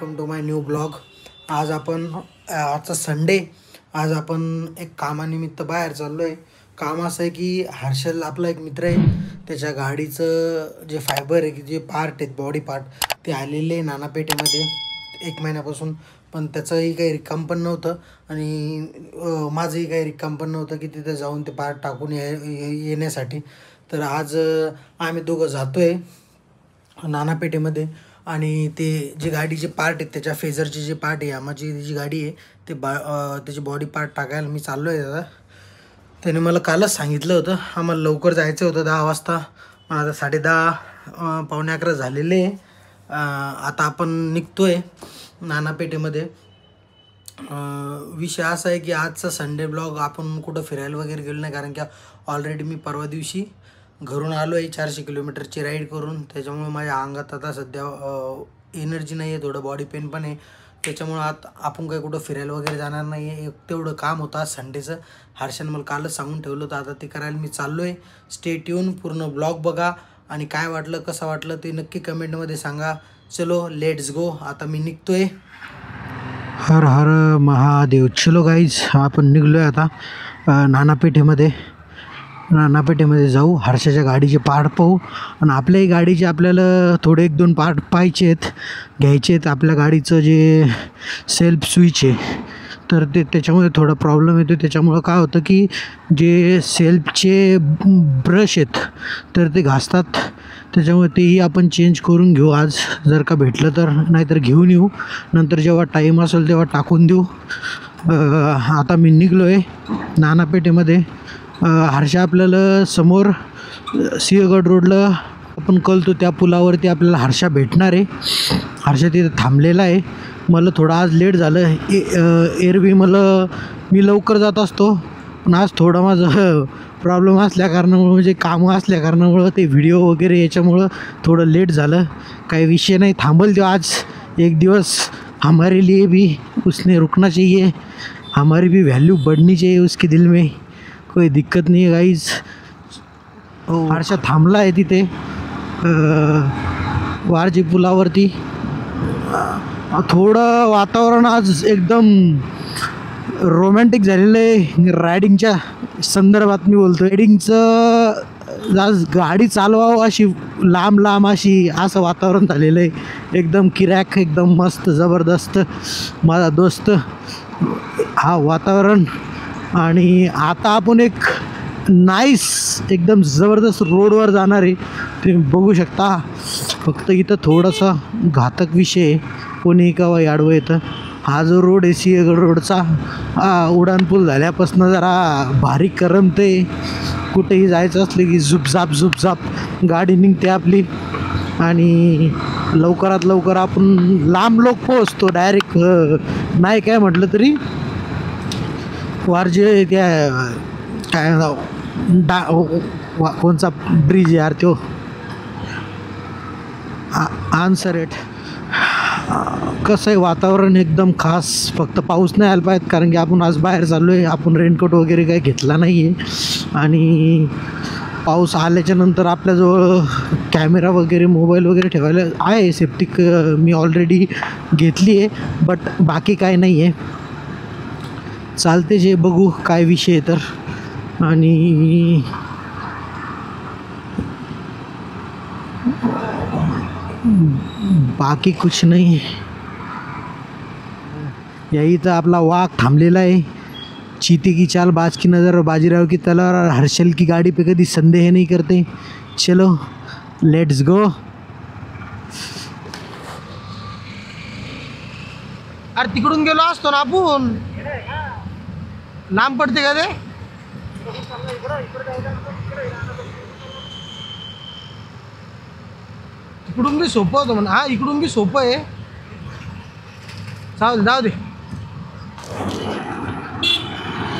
Welcome to my new blog. आजचा Sunday. आज आपण एक कामानिमित्त बाहेर चाललो आहे। काम असं आहे की हर्षल आपला एक मित्र आहे, त्याच्या गाडीचं जे फायबर आहे की जे पार्ट आहेत बॉडी पार्ट ते आलेले नानापेठेमध्ये 1 महिन्यापासून, पण त्याचंही काही रिकाम पण नव्हतं आणि माझंही काही रिकाम पण नव्हतं की तिथे जाऊन ते पार्ट टाकून येण्यासाठी। तर आज आम्ही दोघं जातो आहे नानापेठेमध्ये आणि ते जे गाडीचे पार्ट आहेत त्याच्या फेजरचे जे पार्ट आहे, यामाची जी गाडी आहे ते त्याची बॉडी पार्ट टाकायला मी चाललो आहे दादा। त्याने मला कालच सांगितलं होतं, आम्हाला लवकर जायचं होतं 10 वाजता, पण आता 10:30 पावणे 11 झालेले आहे। आता आपण निघतो आहे नानापेठेमध्ये। विषय असा आहे की आजचा संडे ब्लॉग आपण कुठं फिरायला वगैरे गेलो नाही, कारण की ऑलरेडी मी परवा दिवशी घरून आलो आहे 400 किलोमीटरची राईड करून। त्याच्यामुळे माझ्या अंगात आता सध्या एनर्जी नाही आहे, थोडं बॉडी पेन पण आहे, त्याच्यामुळं आता आपण काही कुठं फिरायला वगैरे जाणार नाही आहे। तेवढं काम होतं आज संडेचं, हर्षन मला कालच सांगून ठेवलं होतं, आता ते करायला मी चाललो आहे। स्टे ट्यून, पूर्ण ब्लॉग बघा आणि काय वाटलं कसं वाटलं ते नक्की कमेंटमध्ये सांगा। चलो लेट्स गो, आता मी निघतो आहे। हर हर महादेव। चलो गाईज, आपण निघलो आहे आता नानापेठेमध्ये जाऊ, हर्षाच्या गाडीचे पार्ट पाहू आणि आपल्याही गाडीचे आपल्याला थोडे 1-2 पार्ट पाहायचे आहेत, घ्यायचे आहेत। आपल्या गाडीचं जे सेल्फ स्विच आहे तर त्याच्यामुळे थोडा प्रॉब्लेम येतो। त्याच्यामुळं काय होतं की जे सेल्फचे ब्रश आहेत तर ते घासतात, त्याच्यामुळे तेही आपण चेंज करून घेऊ आज जर का भेटलं तर, नाहीतर घेऊन येऊ, नंतर जेव्हा टाईम असेल तेव्हा टाकून देऊ। आता मी निघलो आहे नानापेठेमध्ये। हर्षा आपल्याला समोर सिंहगड रोडला आपण कळतो त्या पुलावरती आपल्याला हर्षा भेटणार आहे। हर्षा तिथे थांबलेला आहे। मला थोडं आज लेट झालं, एरवी मी लवकर जात असतो, पण आज थोडं माझं प्रॉब्लेम असल्याकारणामुळं, म्हणजे कामं असल्याकारणामुळं, ते व्हिडिओ वगैरे याच्यामुळं थोडं लेट झालं। काही विषय नाही, थांबल तो आज एक दिवस, हमारे लिए भी उसने रुकना चाहिए, हमारी भी वैल्यू बढ़नी चाहिए उसके दिल में, कोई दिक्कत नहीं है गाइज। हर्षा थांबला आहे तिथे वारजी पुलावरती। थोडं वातावरण आज एकदम रोमॅन्टिक झालेलं आहे रायडिंगच्या संदर्भात मी बोलतो। रायडिंगचं आज गाडी चालवावं अशी लांब अशी असं वातावरण झालेलं आहे, एकदम किरॅक, एकदम मस्त जबरदस्त माझा दोस्त हा वातावरण। आणि आता आपण एक नाईस एकदम जबरदस्त रोडवर जाणार आहे, तुम्ही बघू शकता। फक्त इथं थोडासा घातक विषय आहे, कोणी का आडवं येतं। हा जो रोड आहे सिंहगड रोडचा, उड्डाणपूल झाल्यापासून जरा भारी करमते, कुठेही जायचं असलं की झुपझाप गाडी निघते आपली आणि लवकरात लवकर आपण लांब लोक पोहोचतो डायरेक्ट। नाही काय म्हटलं तरी वारजे त्या काय कोणचा ब्रिज यार तो आन्सर एट। कसं आहे वातावरण एकदम खास, फक्त पाऊस नाही आला पाहिजे, कारण की आपण आज बाहेर चाललो आहे, आपण रेनकोट वगैरे काही घेतला नाही आहे आणि पाऊस आल्याच्या नंतर आपल्याजवळ कॅमेरा वगैरे मोबाईल वगैरे ठेवायला आहे, सेफ्टी मी ऑलरेडी घेतली आहे, बट बाकी काय नाही आहे, चालते जे बघू काय विषय तर। आणि बाकी कुछ नाही। यही तर आपला वाघ थांबलेला आहे। चीते की चाल बाज की नज़र और बाजीराव की तलवार, और हर्षल की गाड़ी पे कभी संदेह नहीं करते। चलो लेट्स गो। अरे तिकडून गेलो असतो ना आपण, लांब पडते का ते? इकडून बी सोपं होतं म्हणा, हा इकडून बी सोपं आहे, चालेल जाऊ दे।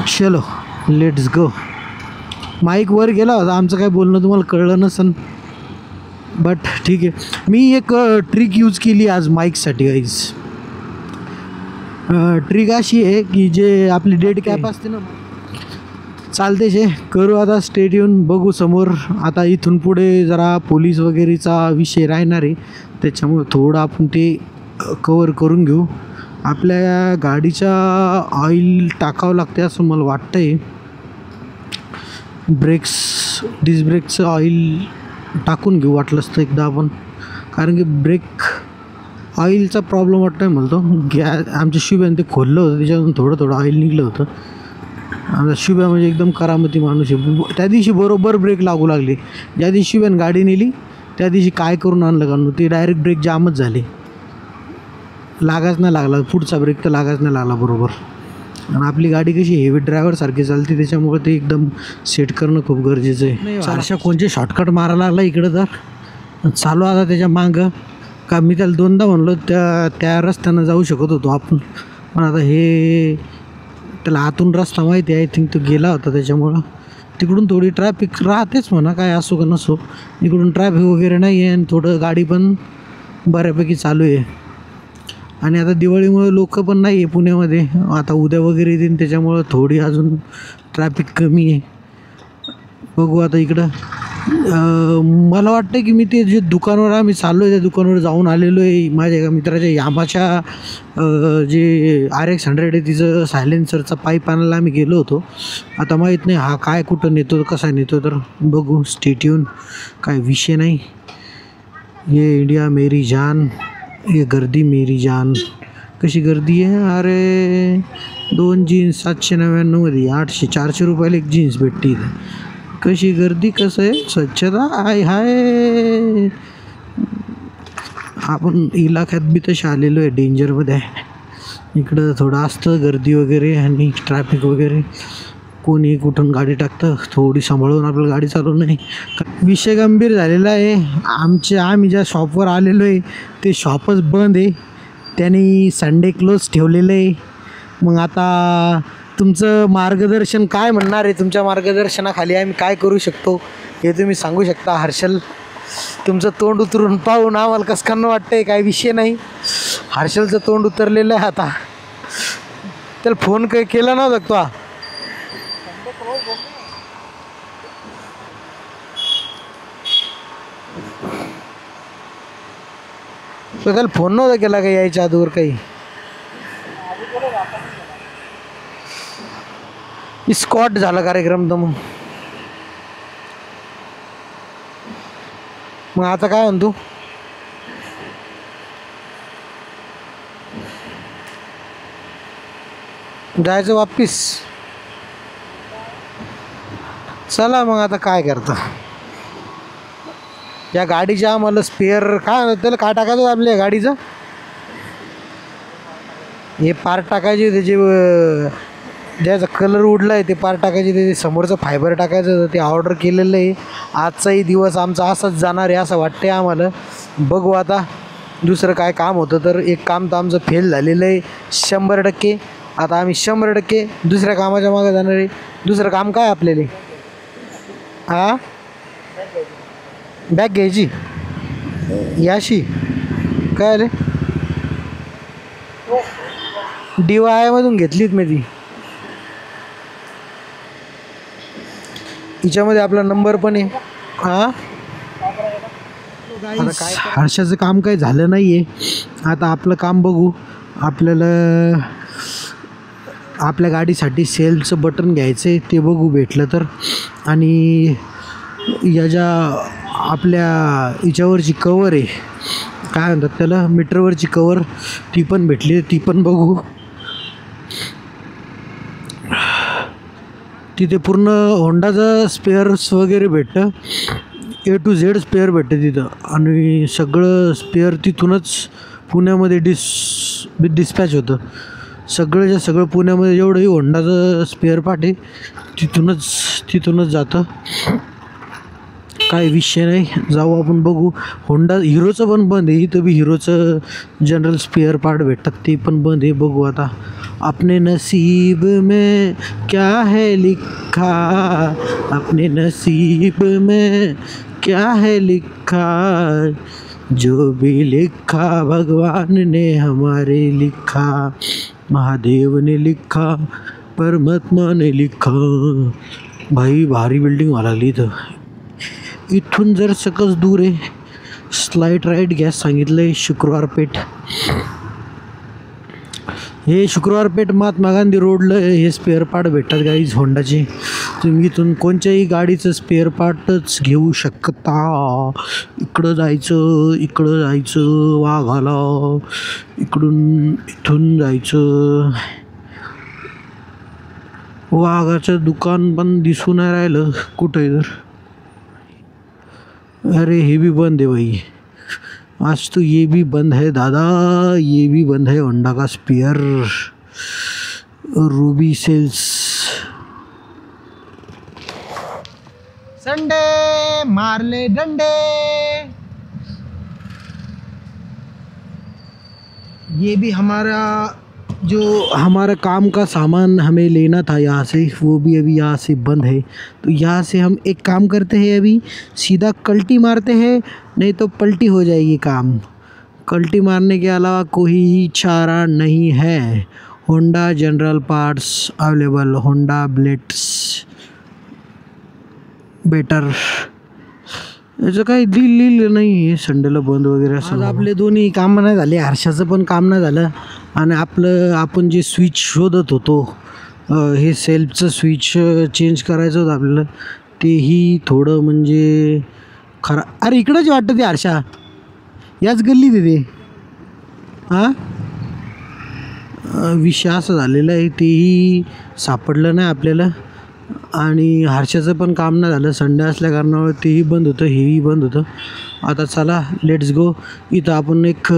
चलो लेट्स गो। माईक वर गेला होता, आमचं काय बोलणं तुम्हाला कळलं नसन, बट ठीक आहे। मी एक ट्रिक यूज केली आज माईकसाठी गाईज। ट्रिक अशी आहे की जे आपली डेड कॅप असते ना, चालते जे करू आता। स्टेट येऊन बघू समोर, आता इथून पुढे जरा पोलीस वगैरेचा विषय राहणार आहे, त्याच्यामुळे थोडं आपण ते कवर करून घेऊ. आपल्या गाडीचा ऑइल टाकावं लागते असं मला वाटतं आहे. डिस्क ब्रेकचं ऑइल टाकून घेऊ वाटलंच तर एकदा आपण, कारण की ब्रेक ऑइलचा प्रॉब्लेम वाटतो आहे मला तो. आमच्या शुभ्याने ते खोललं होतं, त्याच्यातून थोडं ऑइल निघलं होतं. आमचा शुभ्या म्हणजे एकदम करामती माणूस आहे. त्या दिवशी बरोबर ब्रेक लागू लागले. ज्या दिवशी शुभ्याने गाडी नेली त्या दिवशी काय करून आणलं का ते डायरेक्ट ब्रेक जामच झाले, लागाच नाही लागला. पुढचा ब्रेक तर लागाच नाही लागला बरोबर. आणि आपली गाडी कशी हेवी ड्रायव्हरसारखी चालते, त्याच्यामुळे ते एकदम सेट करणं खूप गरजेचं आहे. हर्षा कोणचे शॉर्टकट मारायला लागला इकडं, तर चालू आता त्याच्या मागं. का मी त्याला दोनदा म्हणलो त्या रस्त्यानं जाऊ शकत होतो आपण, पण आता हे त्याला आतून रस्ता माहिती आहे. आय थिंक तो गेला होता, त्याच्यामुळं तिकडून थोडी ट्रॅफिक राहतेच म्हणा, काय असो का नसो. इकडून ट्रॅफिक वगैरे नाही आहे आणि थोडं गाडी पण बऱ्यापैकी चालू आहे. आणि आता दिवाळीमुळे लोक पण नाही आहे पुण्यामध्ये, आता उद्या वगैरे येतील, त्याच्यामुळं थोडी अजून ट्रॅफिक कमी आहे. बघू आता इकडं. मला वाटतं की मी ते जे दुकानावर आम्ही चाललो आहे त्या दुकानावर जाऊन आलेलो आहे. माझ्या एका मित्राच्या यामाच्या जे RX-100 आहे तिचं सायलेन्सरचा पाईप आणायला आम्ही गेलो होतो. आता माहीत नाही हा काय कुठं नेतो, कसा नेतो, तर बघू. Stay tune. काय विषय नाही. ये इंडिया मेरी जान, ये गर्दी मेरी जान. कशी गर्दी आहे, अरे 2 जीन्स 799मध्ये, 400 रुपयाला एक जीन्स भेटते. कशी गर्दी, कसं आहे, स्वच्छता हाय हाय. आपण इलाक्यात बी तसे आलेलो आहे, डेंजरमध्ये आहे. इकडं थोडं असतं गर्दी वगैरे आणि ट्रॅफिक वगैरे. कोणी कुठून गाडी टाकतं, थोडी सांभाळून आपल्याला गाडी चालवू नाही. विषय गंभीर झालेला आहे. आम्ही ज्या शॉपवर आलेलो आहे ते शॉपच बंद आहे. त्यांनी संडे क्लोज ठेवलेलं आहे. मग आता तुमचं मार्गदर्शन काय म्हणणार आहे? तुमच्या मार्गदर्शनाखाली आम्ही काय करू शकतो हे तुम्ही सांगू शकता. हर्षल, तुमचं तोंड उतरून पाहून आम्हाला कसं वाटतं आहे. काय विषय नाही, हर्षलचं तोंड उतरलेलं आहे. आता त्याला फोन केला नव्हता तो त्याला फोन नव्हता केला का यायच्या आधीवर काही? स्कॉट झाला कार्यक्रम तर मग आता काय म्हणतो? जायचं वापिस? चला मग आता काय करता. या गाडीच्या आम्हाला स्पेअर काय त्याला काय टाकायचं आपल्या गाडीचं? हे पार्ट टाकायचे, त्याचे ज्याचा कलर उडला आहे ते पार्ट टाकायचे, ते समोरचं फायबर टाकायचं, ते ऑर्डर केलेलं आहे. आजचाही दिवस आमचा असाच जाणार आहे असं वाटतं आहे आम्हाला. बघू आता दुसरं काय काम होतं तर. एक काम तर आमचं फेल झालेलं आहे 100%. आता आम्ही 100% दुसऱ्या कामाच्या मागे जाणार आहे. दुसरं काम काय आपल्याला? हां, बॅग घ्यायची याशी. काय आले? DIYमधून घेतलीत मी ती. हिच्यामध्ये आपला नंबर पण आहे. हां, हर्षाचं काम काही झालं नाही आहे. आता आपलं काम बघू. आपल्याला आपल्या गाडीसाठी सेलचं बटन घ्यायचं आहे, ते बघू भेटलं तर. आणि या ज्या आपल्या हिच्यावरची कवर आहे, काय म्हणतात त्याला, मीटरवरची कवर, ती पण भेटली, ती पण बघू. तिथे पूर्ण होंडाचं स्पेअर्स वगैरे भेटतं, A to Z स्पेअर भेटतं तिथं. आणि सगळं स्पेअर तिथूनच पुण्यामध्ये डिस्पॅच होतं. सगळं सगळं पुण्यामध्ये जेवढंही होंडाचं स्पेअर पार्ट आहे तिथूनच जातं. काय विषय नाही, जाऊ आपण बघू. होंडा हिरोचं पण बंद आहे. इथं बी हिरोचं जनरल स्पेअर पार्ट भेटतात, ते पण बंद आहे. बघू आता. अपने नसीब में क्या है लिखा, अपने नसीब में क्या है लिखा, जो भी लिखा भगवान ने हमारे लिखा, महादेव ने लिखा, परमात्मा ने लिखा. भाई भारी बिल्डिंग व्हायला लागली इथं. इथून जर सकस दूर आहे स्लाईट राईट गॅस सांगितलं आहे शुक्रवार पेठ. हे शुक्रवार पेठ महात्मा गांधी रोडला हे स्पेअर पार्ट भेटतात गाईज होंडाचे. तुम्ही इथून कोणत्याही गाडीचं स्पेअर पार्टच घेऊ शकता. इकडं जायचं वाघाला, इथून जायचं. वाघाचं दुकान पण दिसून नाही राहिलं कुठं तर. अरे हे भी बंद है भाई, आज तो ये भी बंद है दादा, ये भी बंद है. होंडा का स्पेयर रूबी सेल्स. संडे मारले डंडे. ये भी हमारा काम का सामान हमें लेना था यहाँ से, वो भी अभी यहाँ से बंद है. तो यहाँ से हम एक काम करते हैं, अभी सीधा कल्टी मारते हैं, नहीं तो पलटी हो जाएगी काम. कल्टी मारने के अलावा कोई चारा नहीं है. Honda general parts available. Honda blades better. याचं काही लिहिलं नाही आहे संडेला बंद वगैरे असं. आपले दोन्ही कामं नाही झाले, हर्षाचं पण काम नाही झालं आणि आपण जे स्विच शोधत होतो, हे सेल्फचं स्विच चेंज करायचं होतं आपल्याला, तेही थोडं म्हणजे अरे इकडंच वाटतं ते हर्षा, याच गल्ली तिथे. हां विषय असं झालेला आहे, तेही सापडलं नाही आपल्याला. आणि हर्षाचं पण काम नाही झालं, संडे असल्या कारणामुळे तेही बंद होतं, हेही बंद होतं. आता चला लेट्स गो. इथं आपण एक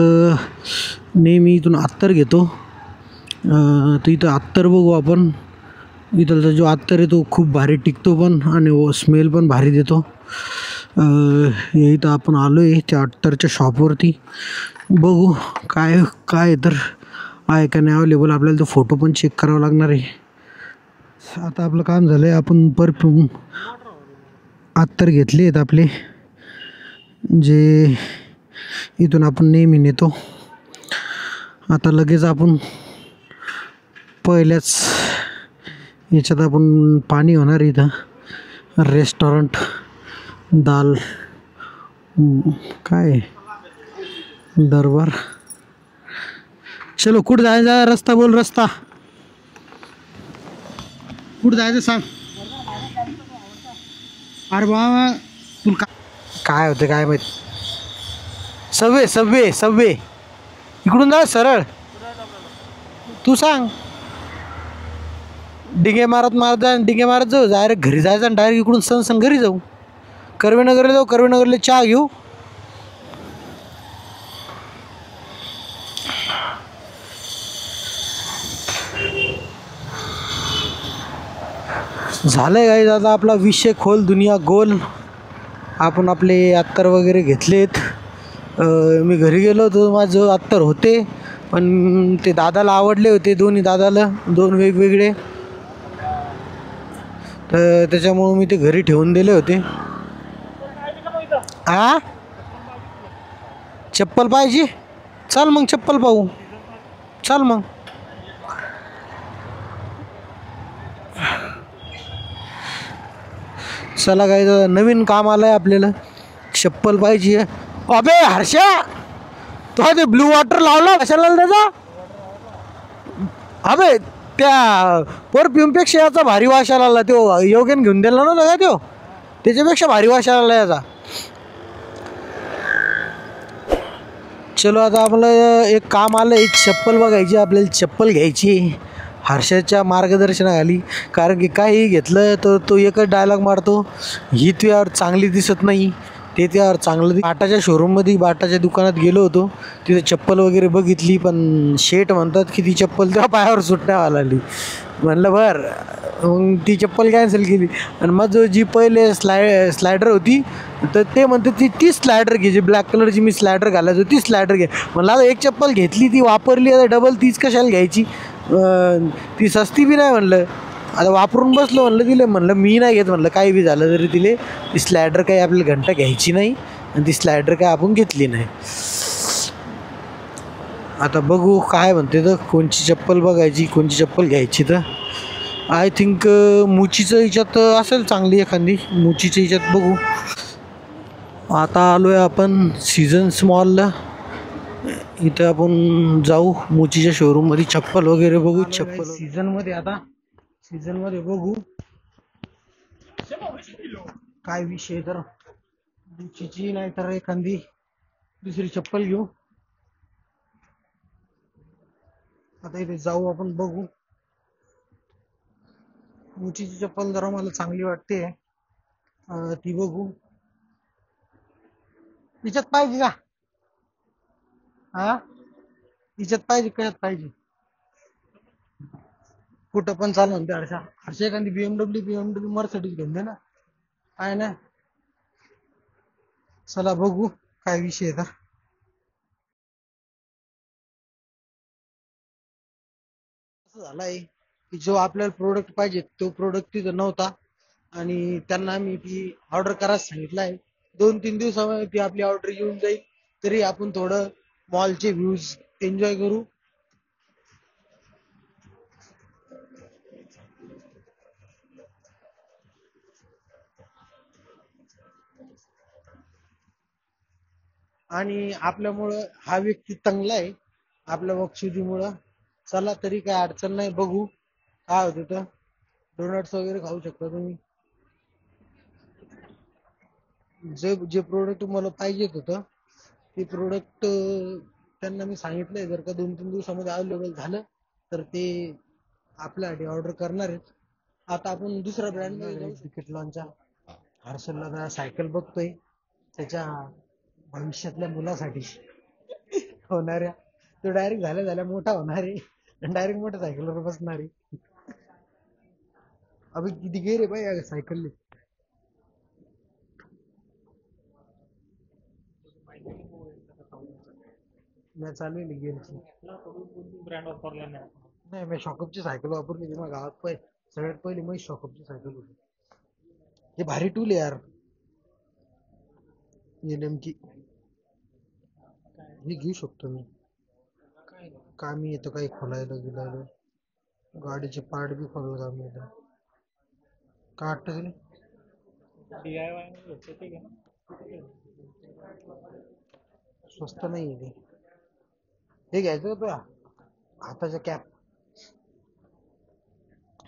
नेहमी इथून अत्तर घेतो, तर इथं अत्तर बघू आपण. इथलचा जो अत्तर आहे तो खूप भारी टिकतो पण, आणि स्मेल पण भारी देतो. इथं आपण आलो आहे त्या अत्तरच्या शॉपवरती. बघू काय तर आहे का नाही अवेलेबल. आपल्याला तो फोटो पण चेक करावा लागणार आहे. आता आपलं काम झालं आहे, आपण परफ्यूम अत्तर घेतले आहेत आपले, जे इथून आपण नेहमी नेतो. आता लगेच आपण पहिल्याच याच्यात आपण पाणी होणार इथं. रेस्टॉरंट दाल काय दरबार. चलो कुठं जायचा रस्ता बोल, रस्ता कुठं जायचं सांग. अरे बाबा तुला काय होतं काय माहीत. सबवे इकडून जा सरळ, तू सांग. डिंगे मारत जाऊ. डायरेक्ट घरी जायचं आणि डायरेक्ट इकडून सण घरी जाऊ. कर्वेनगरला जाऊ, कर्वेनगरला चहा घेऊ. झालं आहे गाईज आता आपला विषय खोल, दुनिया गोल. आपण आपले अत्तर वगैरे घेतलेत. मी घरी गेलो होतो, माझं अत्तर होते पण ते दादाला आवडले होते, दोन्ही दादाला, दोन वेगवेगळे. तर त्याच्यामुळं मी ते घरी ठेवून दिले होते. हा चप्पल पाहिजे, चल मग चप्पल पाहू, चल मग. चला काय नवीन काम आलं आहे आपल्याला, चप्पल पाहिजे. अबे हर्षा, तो ते ब्लू वॉटर लावला कशाला त्याचा. अबे त्या परफ्यूमपेक्षा याचा भारी वाशाला आला. तो योगेन घेऊन दिला नव्हता का तो, त्याच्यापेक्षा भारी वाशाला आला याचा. चलो आता आपलं एक काम आलं, एक चप्पल बघायची आपल्याला, चप्पल घ्यायची हर्षाच्या मार्गदर्शनाखाली. कारण की काही घेतलं तर तो एकच डायलॉग मारतो, ही तुझ्यावर चांगली दिसत नाही, ते त्यावर चांगलं. बाटाच्या शोरूममध्ये, बाटाच्या दुकानात गेलो होतो, तिथे चप्पल वगैरे बघितली, पण शेट म्हणतात की ती चप्पल तेव्हा पायावर सुटण्यावर आली. म्हणलं बरं, मग ती चप्पल कॅन्सल केली. आणि मग जो जी पहिले स्लायडर होती, तर ते म्हणते ती स्लायडर घे, जी ब्लॅक कलरची मी स्लायडर घालायचो ती स्लायडर घे. म्हणलं आता एक चप्पल घेतली, ती वापरली, आता डबल तीच कशाला घ्यायची, ती सस्ती बी नाही. म्हणलं आता वापरून बसलो, म्हणलं तिले, म्हणलं मी नाही घेत, म्हणलं काही बी झालं तरी तिले ती स्लायडर काही आपल्याला घंटा घ्यायची नाही, आणि ती स्लायडर काय आपण घेतली नाही. आता बघू काय म्हणते, तर कोणची चप्पल बघायची, कोणची चप्पल घ्यायची. तर आय थिंक मुचीचं याच्यात असेल चांगली एखादी, मुचीच्या याच्यात बघू. आता आलोय आपण सीझन्स मॉलला. इथे आपण जाऊ मोचीच्या शोरूम मध्ये चप्पल वगैरे बघू. चप्पल सीझन मध्ये आता सीझन मध्ये बघू काय विषय. तर मोचीची नाही तर एखादी दुसरी चप्पल घेऊ. आता इथे जाऊ आपण बघू. मोचीची चप्पल जरा मला चांगली वाटते. ती बघू. तिच्यात पाहिजे का? हा, तिच्यात पाहिजे कळत पाहिजे. कुठं पण चालू म्हणते हर्षा. हर्षा एखादी बीएमडब्ल्यू मर्सिडीज घेऊन दे ना. आहे ना. चला बघू काय विषय आहे. तर असं झालंय की जो आपल्याला प्रोडक्ट पाहिजे तो प्रोडक्ट तिथं नव्हता आणि त्यांना मी ती ऑर्डर करायला सांगितलं आहे. 2-3 दिवसामध्ये ती आपली ऑर्डर येऊन जाईल. तरी आपण थोडं मॉलचे व्ह्यूज एन्जॉय करू. आणि आपल्यामुळं हा व्यक्ती चांगला आहे आपल्या बक्षिसीमुळं. चला तरी काय अडचण नाही. बघू काय होतं. तर डोनट्स वगैरे खाऊ शकता तुम्ही. जे जे प्रोडक्ट मला पाहिजे होतं ते प्रोडक्ट त्यांना मी सांगितलंय. जर का 2-3 दिवसामध्ये अवेलेबल झालं तर ते आपल्यासाठी ऑर्डर करणार आहेत. आता आपण दुसऱ्या ब्रँड मध्ये जाऊ. डिकेथलॉनच्या हर्षलला सायकल बघतोय त्याच्या भविष्यातल्या मुलासाठी होणाऱ्या. तो डायरेक्ट झाल्या झाल्या मोठा होणार आहे. डायरेक्ट मोठ्या सायकलवर बसणार आहे. अभि किती गेर आहे बाई सायकल. मी चालू गिअरची. ब्रँड वापरला नाही. मी शॉकअपची सायकल वापरली होती. मग गावात सगळ्यात पहिली मग शॉकअपची सायकल होती. हे भारी टूल आहे यार. हे नेमकी हे घेऊ शकतो मी. कामी येतं काही खोलायला गेलायला. गाडीचे पार्ट बी खोलायला कामी येतं. काय वाटतं तुला? स्वस्त नाही आहे ते. हे घ्यायचं होतं हाताच्या कॅप.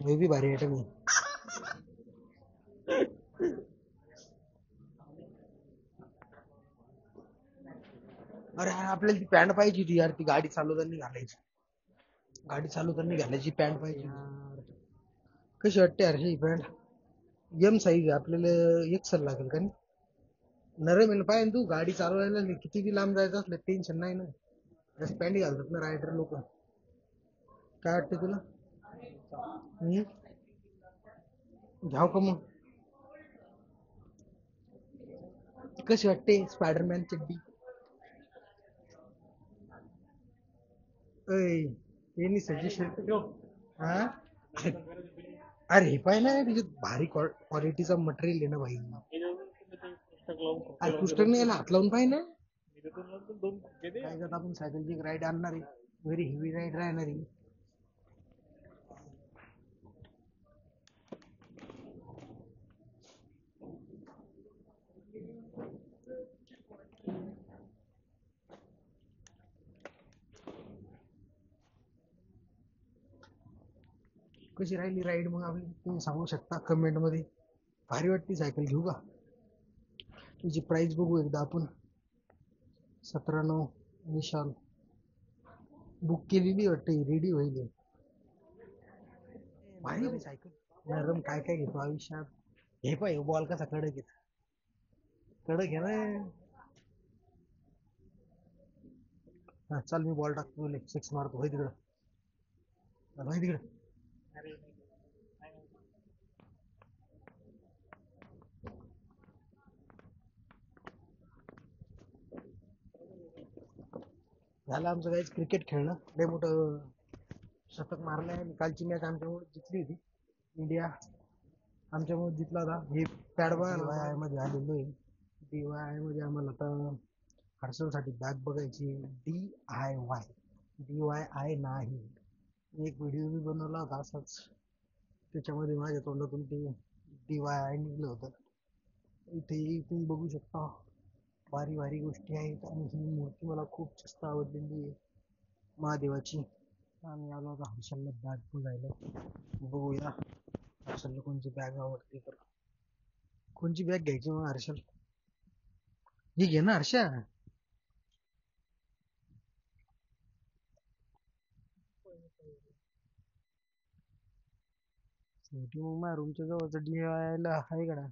हे बी भारी आयटम आहे. अरे आपल्याला ती पॅन्ट पाहिजे होती यार. ती गाडी चालवताना घालायची. गाडी चालवताना घालायची पॅन्ट पाहिजे. कशी वाटते अरे ही पॅन्ट? एम साईज आपल्याला एक्सेल लागेल का नाही? नरम आहे पाहिजे तू. गाडी चालवायला किती बी लांब जायचं असलं टेन्शन नाही ना. जसं पॅन्ट घालतात ना रायडर लोक. काय वाटतं तुला? घ्याव का मग? कशी वाटते स्पायडरमॅन चड्डी? यांनी सजेशन. हा, अरे हे पाहिजे ना त्याच्यात भारी क्वालिटीचा मटेरियल आहे ना भाई. अरे पुस्तक नाही याला हात लावून पाहिजे ना. काय करत आपण सायकलची एक राईड आणणार आहे. व्हेरी हेवी राईड राहणार आहे. कशी राहिली राईड मग आपली तुम्ही सांगू शकता कमेंट मध्ये. भारी वाटते सायकल घेऊ का? तुझी प्राइस बघू एकदा आपण. 17,900 विशाल बुक केलेली वाटते. रेडी होईल. भारी रे सायकल. नरम काय काय घेतो आयुष्यात. हे पाय बॉल कसा कडक घेत. कडक घे ना. हा चल मी बॉल टाकतो. 6 मारतो. होय तिकडं. होय तिकडं. झालं आमचं काहीच क्रिकेट खेळणं. लय मोठं शतक मारलंय. कालची मॅच आमच्यामुळे जिंकली होती. इंडिया आमच्यामुळे जिंकला होता. हे पॅड बघायला मध्ये आलेलो आहे. DIY मध्ये आम्हाला आता हर्षलसाठी बॅग बघायची. DIY नाही. एक व्हिडिओ मी बनवला होता असाच. त्याच्यामध्ये माझ्या तोंडातून ते DIY निघलं होतं. इथे तुम्ही बघू शकता. भारी भारी गोष्टी आहेत आणि ही मूर्ती मला खूप जास्त आवडलेली आहे महादेवाची. आम्ही आलो आता हर्षलला बॅग बघायला. बघूया हर्षलला कोणची बॅग आवडते. तर कोणची बॅग घ्यायची मग हर्षल? ही घे ना हर्षा. शेवटी मग माझ्या रूमच्या जवळचं DIY आहे का?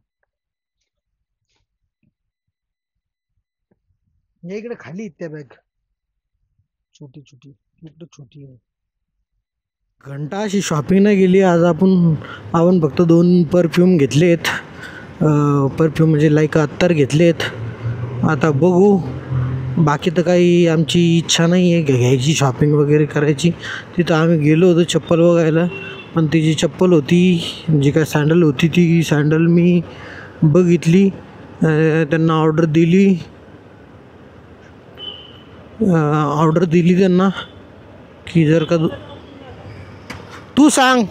या इकडे खाली आहेत त्या बॅग, छोटी छोटी इकडे छोटी आहे. घंटा अशी शॉपिंग नाही गेली आज आपण फक्त 2 परफ्यूम घेतलेत. परफ्यूम म्हणजे लाईक अत्तर घेतलेत. आता बघू, बाकी तर काही आमची इच्छा नाही आहे घ्यायची शॉपिंग वगैरे करायची. तिथं आम्ही गेलो होतो चप्पल बघायला, पण ती जी चप्पल होती, जी काय सँडल होती, ती सँडल मी बघितली, त्यांना ऑर्डर दिली त्यांना की जर का तू सांग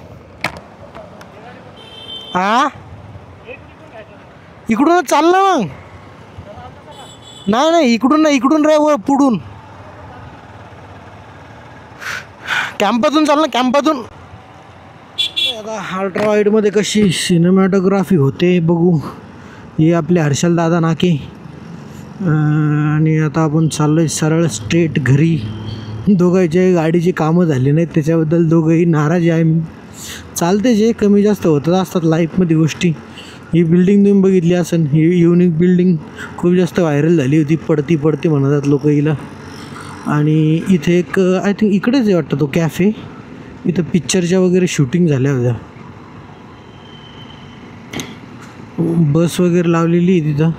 इकडूनच चाल ना. मग नाही इकडून रे, वर पुढून कॅम्पातून चाल ना, कॅम्पातून. आता अल्ट्रा वाईडमध्ये कशी सिनेमॅटोग्राफी होते बघू. हे आपले हर्षल दादा नाके. आणि आता आपण चाललोय सरळ स्ट्रेट घरी. दोघांच्या गाडीची कामं झाली नाहीत, त्याच्याबद्दल दोघंही नाराज आहे. चालते जे कमी जास्त होतच असतात लाईफमध्ये गोष्टी. ही बिल्डिंग तुम्ही बघितली असेल, ही युनिक बिल्डिंग खूप जास्त व्हायरल झाली होती. पडती म्हणतात लोक हिला. आणि इथे एक आय थिंक इकडेच आहे वाटतं तो कॅफे. इथं पिक्चरच्या वगैरे शूटिंग झाल्या होत्या. बस वगैरे लावलेली आहे तिथं.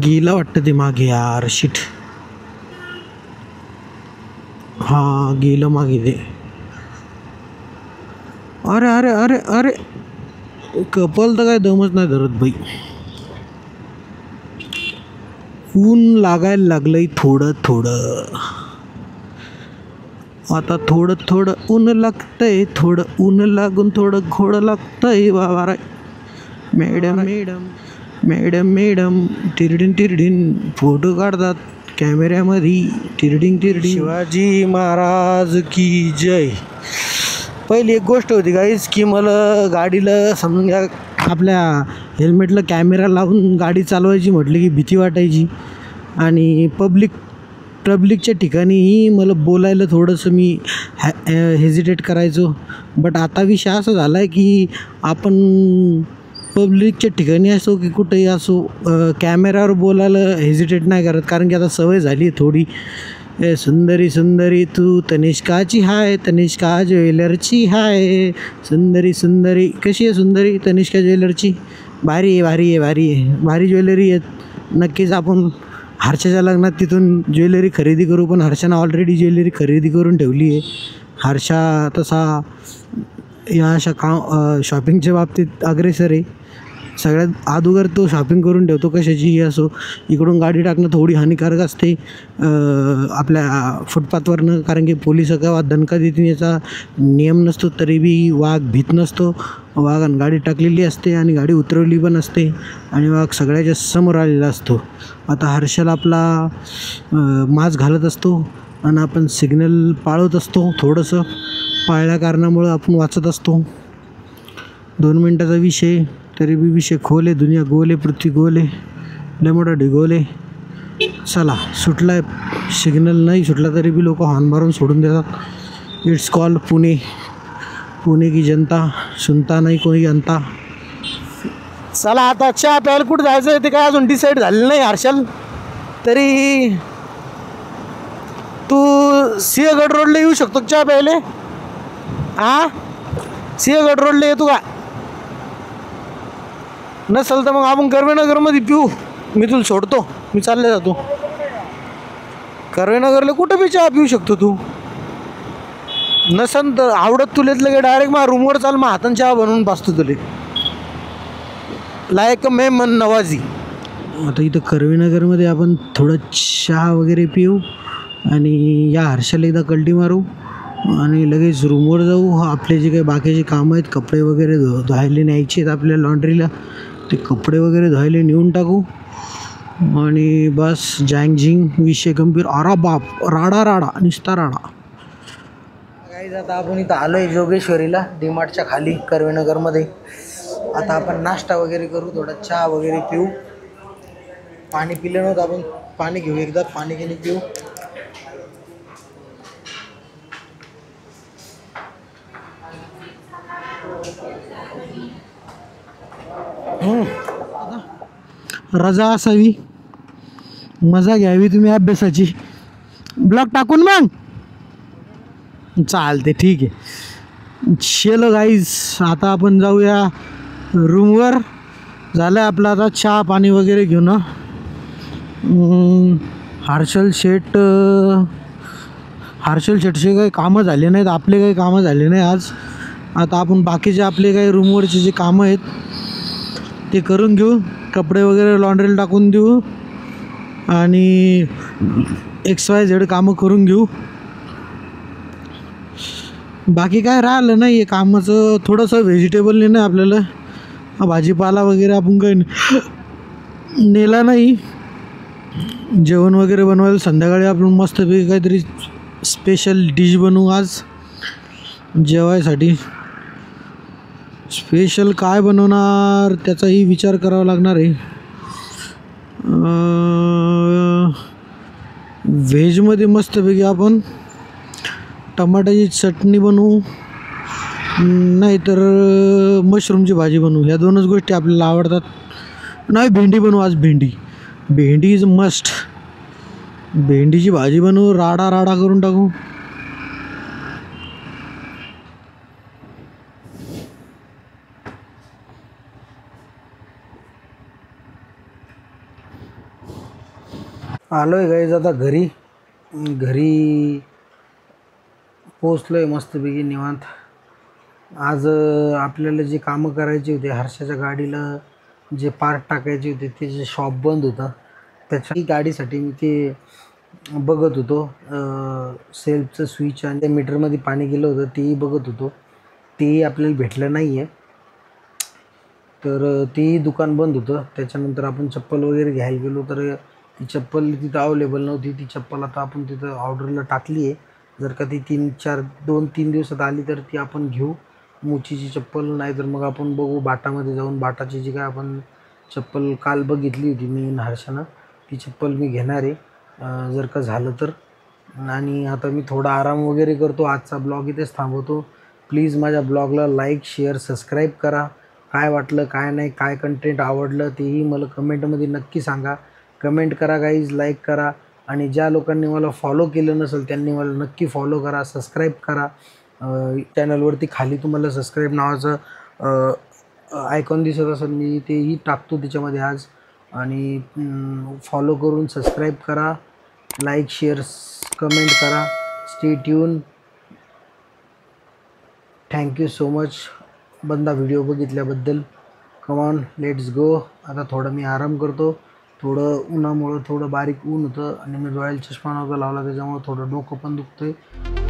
गेला वाटतं ते मागे यार, शिट. हां गेलं मागे ते. अरे अरे अरे अरे कपल तर काय दमच नाही धरत बाई. ऊन लागायला लागलंय थोडं थोडं. आता थोडं ऊन लागतंय, थोडं ऊन लागून थोडं घोड लागतंय बाबा. मॅडम तिरडीन फोटो काढतात कॅमेऱ्यामध्ये. तिरडीन शिवाजी महाराज की जय. पहिली एक गोष्ट होती गाईस की मला गाडीला समजून घ्या, आपल्या हेल्मेटला कॅमेरा लावून गाडी चालवायची म्हटलं की भीती वाटायची. आणि पब्लिकच्या ठिकाणीही मला बोलायला थोडंसं मी हेजिटेट करायचो. बट आता विषय असा झाला आहे की आपण पब्लिकच्या ठिकाणी असो की कुठेही असो, कॅमेऱ्यावर बोलायला हेजिटेट नाही करत. कारण की आता सवय झाली आहे थोडी. सुंदरी तू तनिष्काची हाय, तनिष्का ज्वेलरची हाय. सुंदरी कशी आहे सुंदरी तनिष्का ज्वेलरची? भारी आहे ज्वेलरी आहे. नक्कीच आपण हर्षाच्या लग्नात तिथून ज्वेलरी खरेदी करू. पण हर्षानं ऑलरेडी ज्वेलरी खरेदी करून ठेवली आहे. हर्षा तसा या अशा शॉपिंगच्या बाबतीत अग्रेसर आहे. सगळ्यात अगोदर तो शॉपिंग करून ठेवतो कशाचीही असो. इकडून गाडी टाकणं थोडी हानिकारक असते आपल्या फुटपाथवरनं. कारण की पोलिस केव्हा दणका देतील याचा नियम नसतो. तरी बी वाघ भीत नसतो. वाघानं गाडी टाकलेली असते आणि गाडी उतरवली पण असते आणि वाघ सगळ्याच्या समोर आलेला असतो. आता हर्षल आपला मास्क घालत असतो आणि आपण सिग्नल पाळत असतो. थोडंसं पाळल्या कारणामुळं आपण वाचत असतो. 2 मिनटाचा विषय, तरी बी विषय खोल आहे. दुनिया गोल आहे, पृथ्वी गोल आहे, लय मोठा ढिगोल आहे. चला सुटला आहे. सिग्नल नाही सुटला तरी बी लोक हॉर्न मारून सोडून देतात. इट्स कॉल्ड पुणे की जनता सुनता नाही कोणी जनता. चला आता चहा प्यायला कुठं जायचं आहे ते काय अजून डिसाईड झालेलं नाही हर्षल. तरी तू सिंहगड रोडला येऊ शकतो चहा प्यायला? सिंहगड रोडला येतो का? नसेल तर मग आपण कर्वेनगरमध्ये पिऊ. मी तुला सोडतो, मी चालले जातो. कर्वेनगरला कुठं बी चहा पिऊ शकतो तू. नसन तर आवडत तुला लगे डायरेक्ट माझ्या रूमवर चाल, मग हातानं चहा बनवून पाचतो तुले लायक मेहमान नवाजी. आता इथं कर्वेनगरमध्ये आपण थोडं चहा वगैरे पिऊ आणि या हर्षाला एकदा कल्टी मारू आणि लगेच रूमवर जाऊ. आपले जे काही बाकीचे कामं आहेत, कपडे वगैरे धुवायला न्यायचे आहेत आपल्या लॉन्ड्रीला, ते कपडे वगैरे धुवायला नेऊन टाकू आणि बस जँगझिंग विषय गंभीर. आरा बाप, राडा राडा निस्ता राडा. काही आता आपण इथं आलो आहे जोगेश्वरीला, डीमार्टच्या खाली कर्वेनगरमध्ये. आता आपण नाश्ता वगैरे करू, थोडा चहा वगैरे पिऊ. पाणी पिलं नव्हतं आपण, पाणी घेऊ एकदा, पाणी घेणे पिऊ. रजा असावी, मजा घ्यावी तुम्ही अभ्यासाची. ब्लॉग टाकून मग चालते, ठीक आहे. चलो गाईज, आता आपण जाऊया रूमवर. झालं आपलं आता चहा पाणी वगैरे घेऊन. हर्षल शेठचे काही कामं झाले नाहीत, आपले काही कामं झाले नाही आज. आता आपण बाकीचे आपले काही रूमवरचे जे कामं आहेत ते करून घेऊ. कपडे वगैरे लॉन्ड्रीला टाकून देऊ आणि XYZ कामं करून घेऊ. बाकी काय राहिलं नाही आहे कामाचं. थोडंसं व्हेजिटेबल नेलं आहे आपल्याला, भाजीपाला वगैरे आपण काही नेला नाही. जेवण वगैरे बनवायला संध्याकाळी आपण मस्तपैकी काहीतरी स्पेशल डिश बनवू आज जेवायसाठी. स्पेशल काय बनवणार त्याचाही विचार करावा लागणार आहे. व्हेजमध्ये मस्तपैकी आपण टमाट्याची चटणी बनवू, नाहीतर मशरूमची भाजी बनवू. ह्या दोनच गोष्टी आपल्याला आवडतात. नाही, भेंडी बनवू आज. भेंडी इज मस्ट. भेंडीची भाजी बनवू, राडा राडा करून टाकू. आलो आहे गाईज आता घरी पोचलो आहे मस्तपैकी निवांत. आज आपल्याला जे कामं करायची होते, हर्षाच्या गाडीला जे पार्ट टाकायचे होते ते जे शॉप बंद होतं, त्याच्या गाडीसाठी मी ते बघत होतो. सेल्फचं स्विच आणि त्या मीटरमध्ये पाणी गेलं होतं तेही बघत होतो. तेही आपल्याला भेटलं नाही आहे, तर तेही दुकान बंद होतं. त्याच्यानंतर आपण चप्पल वगैरे घ्यायला गेलो तर ती चप्पल तिथं अवेलेबल नव्हती. ती चप्पल आता आपण तिथं ऑर्डरला टाकली आहे. जर का ती 2-3 दिवसात आली तर ती आपण घेऊ, मुचीची चप्पल. नाही तर मग आपण बघू बाटामध्ये जाऊन. बाटाची जी काय आपण चप्पल काल बघितली होती मी हर्षानं, ती चप्पल मी घेणार आहे जर का झालं तर. आणि आता मी थोडा आराम वगैरे करतो. आजचा ब्लॉग इथेच थांबवतो. प्लीज माझ्या ब्लॉगला लाईक शेअर सबस्क्राईब करा. काय वाटलं काय नाही, काय कंटेंट आवडलं तेही मला कमेंटमध्ये नक्की सांगा. कमेंट करा गाईज, लाईक करा. आणि ज्या लोकांनी मला फॉलो केलं नसेल त्यांनी मला नक्की फॉलो करा, सबस्क्राईब करा. चॅनलवरती खाली तुम्हाला सबस्क्राईब नावाचं आयकॉन दिसत असेल, मी तेही टाकतो त्याच्यामध्ये आज. आणि फॉलो करून सबस्क्राईब करा, लाईक शेअर कमेंट करा. Stay tune. Thank you so much बंदा व्हिडिओ बघितल्याबद्दल. Come on let's go. आता थोडं मी आराम करतो. थोडं उन्हामुळं थोडं बारीक ऊन होतं आणि मी डोळ्याला चष्मा नव्हता लावला, त्याच्यामुळं थोडं डोकं पण दुखतं आहे.